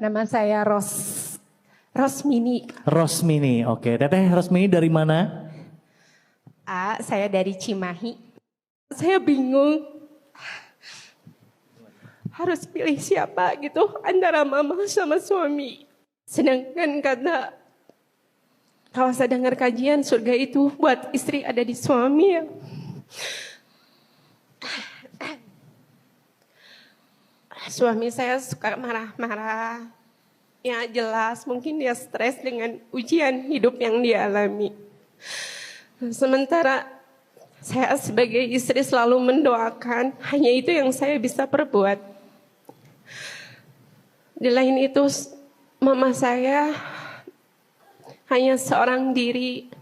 Nama saya Rosmini. Rosmini, oke. Teteh Rosmini dari mana? Saya dari Cimahi. Saya bingung harus pilih siapa gitu antara mama sama suami. Sedangkan kata kalau saya dengar kajian surga itu buat istri ada di suami ya. Suami saya suka marah-marah. Ya jelas mungkin dia stres dengan ujian hidup yang dia alami. Sementara saya sebagai istri selalu mendoakan, hanya itu yang saya bisa perbuat. Di lain itu mama saya hanya seorang diri,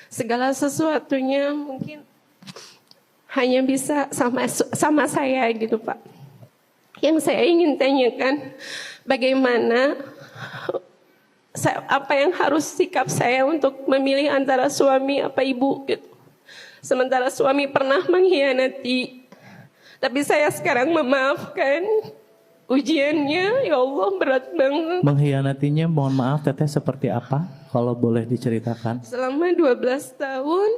segala sesuatunya mungkin hanya bisa sama saya gitu Pak. Yang saya ingin tanyakan, bagaimana apa yang harus sikap saya untuk memilih antara suami apa ibu gitu. Sementara suami pernah mengkhianati, tapi saya sekarang memaafkan. Ujiannya ya Allah berat banget. Mengkhianatinya mohon maaf Teteh seperti apa? Kalau boleh diceritakan. Selama 12 tahun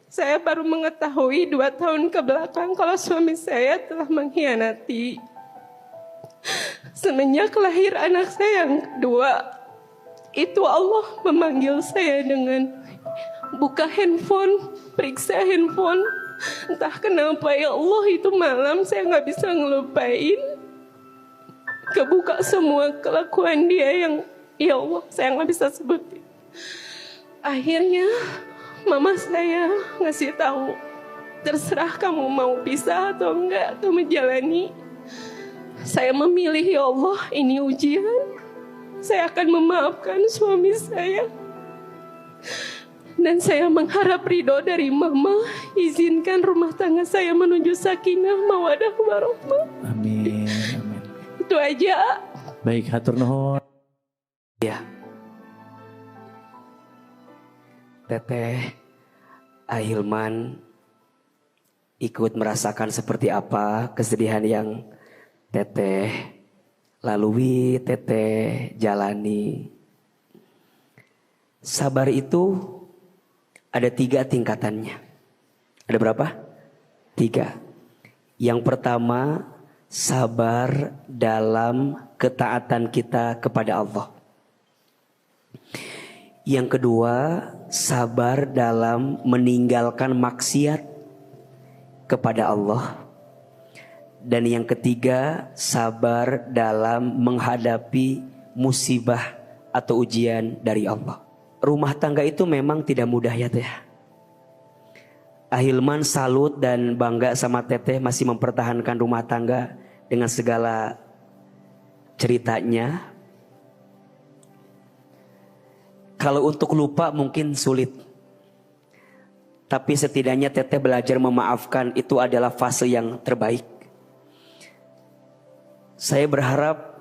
saya baru mengetahui 2 tahun ke belakang kalau suami saya telah mengkhianati. Semenjak lahir anak saya yang kedua, itu Allah memanggil saya dengan buka handphone, periksa handphone. Entah kenapa ya Allah itu malam saya gak bisa ngelupain. Kebuka semua kelakuan dia yang ya Allah saya gak bisa sebutin. Akhirnya mama saya ngasih tahu, terserah kamu mau pisah atau enggak atau menjalani. Saya memilih ya Allah ini ujian. Saya akan memaafkan suami saya. Dan saya mengharap ridho dari mama. Izinkan rumah tangga saya menuju sakinah mawadah warahmah. Amin, amin. Itu aja. Baik, hatur nuhun. Ya. Teteh Ahilman ikut merasakan seperti apa kesedihan yang Teteh lalui, Teteh jalani. Sabar itu ada 3 tingkatannya. Ada berapa? 3. Yang pertama, sabar dalam ketaatan kita kepada Allah. Yang kedua, sabar dalam meninggalkan maksiat kepada Allah. Dan yang ketiga, sabar dalam menghadapi musibah atau ujian dari Allah. Rumah tangga itu memang tidak mudah ya Teh. Ahilman salut dan bangga sama Teteh masih mempertahankan rumah tangga dengan segala ceritanya. Kalau untuk lupa mungkin sulit. Tapi setidaknya Teteh belajar memaafkan, itu adalah fase yang terbaik. Saya berharap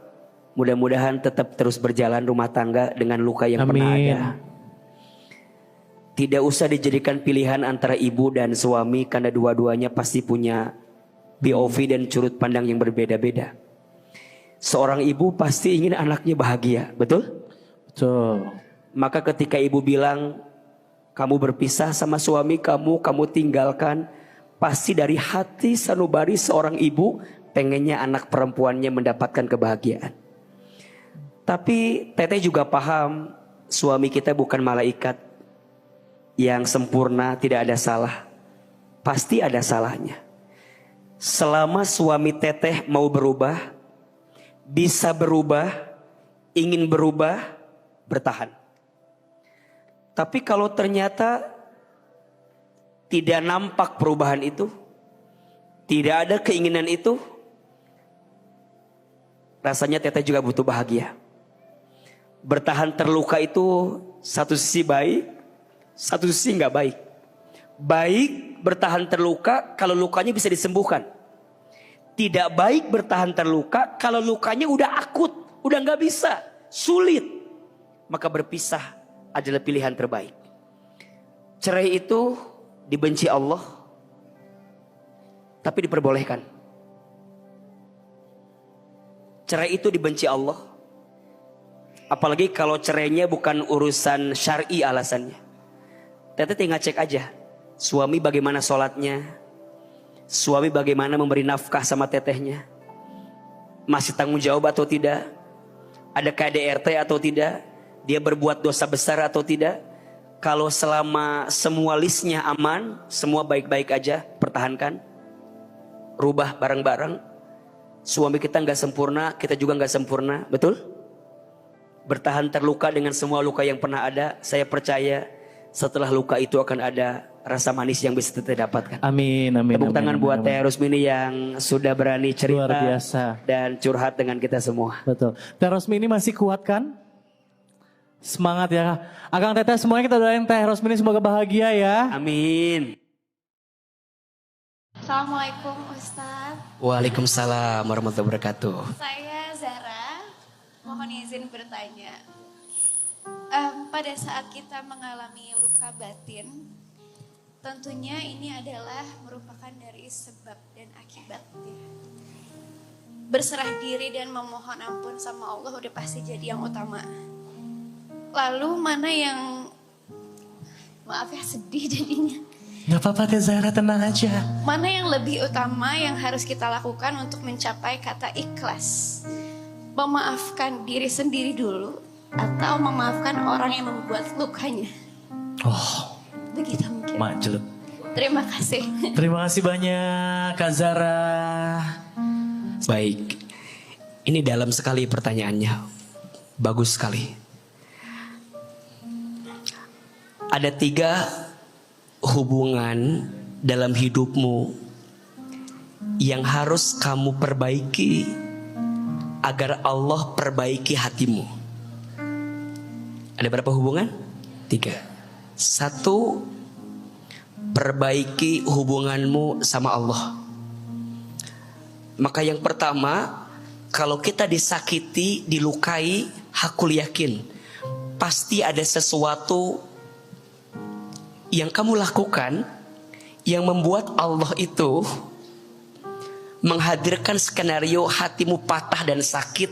mudah-mudahan tetap terus berjalan rumah tangga dengan luka yang pernah ada. Tidak usah dijadikan pilihan antara ibu dan suami karena dua-duanya pasti punya POV dan sudut pandang yang berbeda-beda. Seorang ibu pasti ingin anaknya bahagia, betul? Betul. Maka ketika ibu bilang kamu berpisah sama suami kamu tinggalkan, pasti dari hati sanubari seorang ibu pengennya anak perempuannya mendapatkan kebahagiaan. Tapi Teteh juga paham suami kita bukan malaikat yang sempurna, tidak ada salah. Pasti ada salahnya. Selama suami Teteh mau berubah, bisa berubah, ingin berubah, bertahan. Tapi kalau ternyata tidak nampak perubahan itu, tidak ada keinginan itu, rasanya Teteh juga butuh bahagia. Bertahan terluka itu satu sisi baik, satu sisi nggak baik. Baik bertahan terluka kalau lukanya bisa disembuhkan. Tidak baik bertahan terluka kalau lukanya udah akut, udah nggak bisa, sulit. Maka berpisah adalah pilihan terbaik. Cerai itu dibenci Allah, tapi diperbolehkan. Cerai itu dibenci Allah, Apalagi kalau cerainya bukan urusan syar'i alasannya. Teteh tinggal cek aja. Suami bagaimana sholatnya. Suami bagaimana memberi nafkah sama tetehnya. Masih tanggung jawab atau tidak. Ada KDRT atau tidak. Dia berbuat dosa besar atau tidak. Kalau selama semua listnya aman. Semua baik-baik aja. Pertahankan. Rubah bareng-bareng. Suami kita gak sempurna. Kita juga gak sempurna. Betul? Bertahan terluka dengan semua luka yang pernah ada. Saya percaya setelah luka itu akan ada rasa manis yang bisa kita dapatkan. Amin, amin. Tepuk amin, tangan amin, buat amin. Teh Rusmini yang sudah berani cerita Luar biasa. dan curhat dengan kita semua. Betul. Teh Rosmini masih kuat kan? Semangat ya. Akang Teteh semuanya kita doain Teh Rosmini semoga bahagia ya. Amin. Assalamualaikum Ustadz. Waalaikumsalam warahmatullahi wabarakatuh. Saya Zara. Mohon izin bertanya. Pada saat kita mengalami luka batin, tentunya ini adalah merupakan dari sebab dan akibatnya. Berserah diri dan memohon ampun sama Allah udah pasti jadi yang utama. Lalu mana yang, maaf ya sedih jadinya. Gak apa-apa Teh Zahra, tenang aja. Mana yang lebih utama yang harus kita lakukan untuk mencapai kata ikhlas? Memaafkan diri sendiri dulu atau memaafkan orang yang membuat lukanya? Oh, Begitu mungkin. majelut. Terima kasih. Terima kasih banyak Kak Zara. Baik. Ini dalam sekali pertanyaannya. Bagus sekali. Ada 3 hubungan dalam hidupmu yang harus kamu perbaiki agar Allah perbaiki hatimu. Ada berapa hubungan? 3. 1, perbaiki hubunganmu sama Allah. Maka yang pertama, kalau kita disakiti, dilukai, hakul yakin, pasti ada sesuatu yang kamu lakukan yang membuat Allah itu menghadirkan skenario hatimu patah dan sakit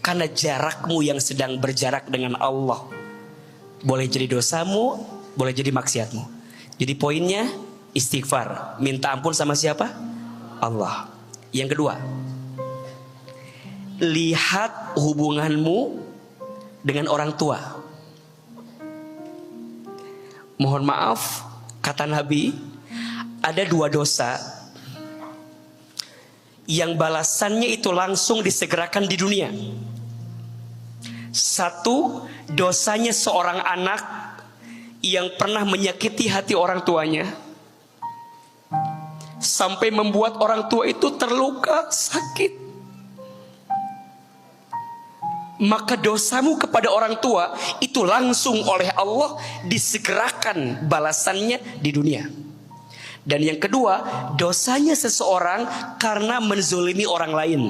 karena jarakmu yang sedang berjarak dengan Allah. Boleh jadi dosamu, boleh jadi maksiatmu. Jadi poinnya istighfar, minta ampun sama siapa? Allah. Yang kedua, lihat hubunganmu dengan orang tua. Mohon maaf, kata Nabi, ada 2 dosa yang balasannya itu langsung disegerakan di dunia. 1, dosanya seorang anak yang pernah menyakiti hati orang tuanya sampai membuat orang tua itu terluka, sakit. Maka dosamu kepada orang tua itu langsung oleh Allah disegerakan balasannya di dunia. Dan yang kedua, dosanya seseorang karena menzolimi orang lain.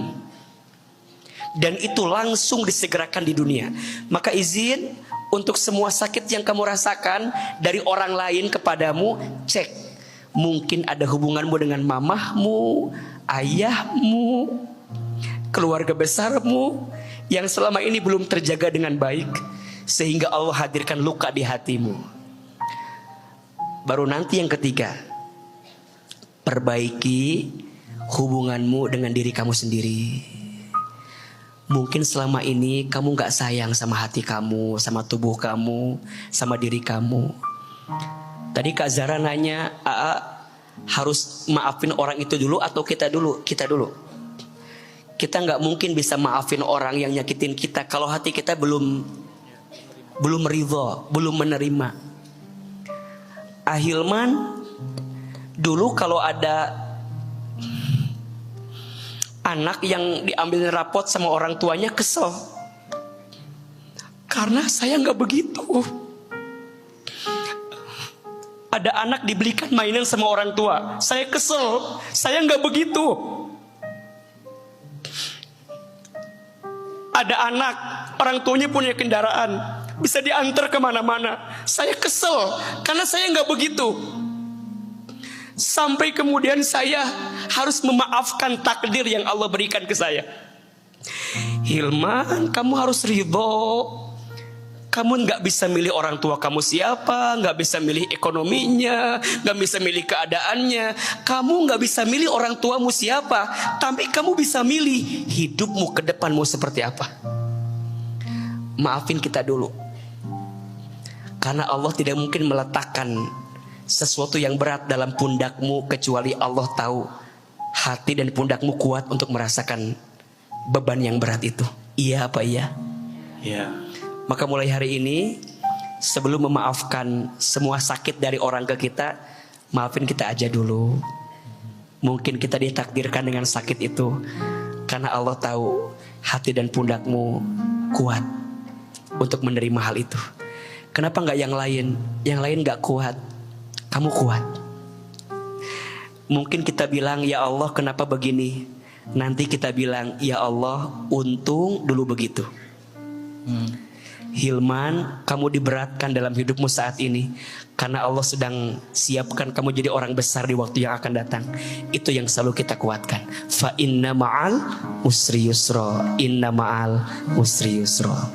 Dan itu langsung disegerakan di dunia. Maka izin untuk semua sakit yang kamu rasakan dari orang lain kepadamu, cek. Mungkin ada hubunganmu dengan mamahmu, ayahmu, keluarga besarmu yang selama ini belum terjaga dengan baik, sehingga Allah hadirkan luka di hatimu. Baru nanti yang ketiga, perbaiki hubunganmu dengan diri kamu sendiri. Mungkin selama ini kamu gak sayang sama hati kamu, sama tubuh kamu, sama diri kamu. Tadi Kak Zara nanya, harus maafin orang itu dulu atau kita dulu? Kita dulu. Kita gak mungkin bisa maafin orang yang nyakitin kita kalau hati kita belum ridho, belum menerima. Ahilman, dulu kalau ada anak yang diambil rapot sama orang tuanya, kesel. Karena saya gak begitu. Ada anak dibelikan mainan sama orang tua, saya kesel, saya gak begitu. Ada anak, orang tuanya punya kendaraan, bisa diantar kemana-mana, saya kesel, karena saya gak begitu. Sampai kemudian saya harus memaafkan takdir yang Allah berikan ke saya. Hilman, kamu harus ridho. Kamu nggak bisa milih orang tua kamu siapa, nggak bisa milih ekonominya, nggak bisa milih keadaannya. Kamu nggak bisa milih orang tuamu siapa, tapi kamu bisa milih hidupmu ke depanmu seperti apa. Maafin kita dulu, karena Allah tidak mungkin meletakkan sesuatu yang berat dalam pundakmu kecuali Allah tahu hati dan pundakmu kuat untuk merasakan beban yang berat itu. Iya apa iya? Iya. Maka mulai hari ini, sebelum memaafkan semua sakit dari orang ke kita, maafin kita aja dulu. Mungkin kita ditakdirkan dengan sakit itu karena Allah tahu hati dan pundakmu kuat untuk menerima hal itu. Kenapa nggak yang lain? Yang lain nggak kuat, kamu kuat. Mungkin kita bilang, ya Allah kenapa begini? Nanti kita bilang, ya Allah untung dulu begitu. Hilman, kamu diberatkan dalam hidupmu saat ini karena Allah sedang siapkan kamu jadi orang besar di waktu yang akan datang. Itu yang selalu kita kuatkan. Fa inna ma'al usri yusra. Inna ma'al usri yusra.